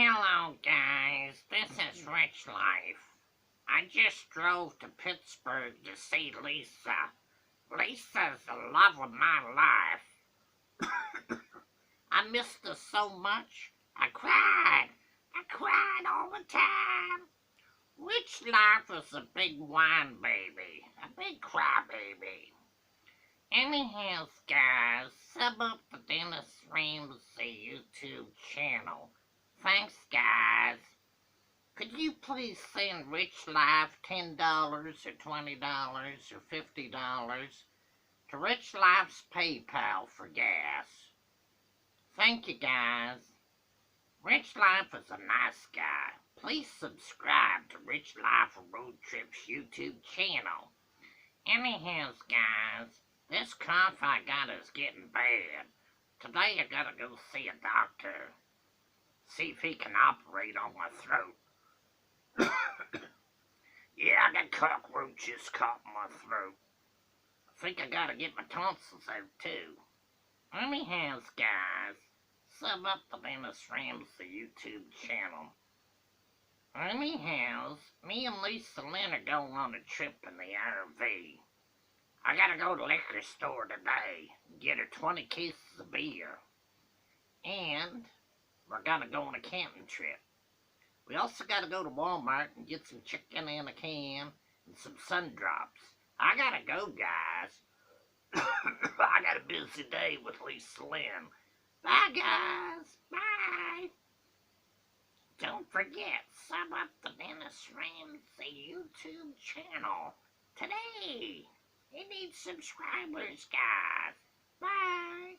Hello, guys. This is Rich Life. I just drove to Pittsburgh to see Lisa. Lisa's the love of my life. I missed her so much. I cried. I cried all the time. Rich Life is a big whine baby. A big crybaby. Anyhow, guys, sub up the Dennis Ramsey YouTube channel. Thanks, guys. Could you please send Rich Life $10 or $20 or $50 to Rich Life's PayPal for gas? Thank you, guys. Rich Life is a nice guy. Please subscribe to Rich Life Road Trips YouTube channel. Anyhow, guys, this cough I got is getting bad. Today I gotta go see a doctor. See if he can operate on my throat. Yeah, I got cockroaches caught in my throat. I think I gotta get my tonsils out too. Anyhow, guys, sub up the Dennis Ramsey YouTube channel. Anyhow, me and Lynn are going on a trip in the RV. I gotta go to the liquor store today and get her 20 cases of beer. And we're gonna go on a camping trip. We also gotta go to Walmart and get some chicken in a can and some sun drops. I gotta go, guys. I got a busy day with Lynn. Bye, guys. Bye. Don't forget, sub up the Dennis Ramsey YouTube channel today. It needs subscribers, guys. Bye.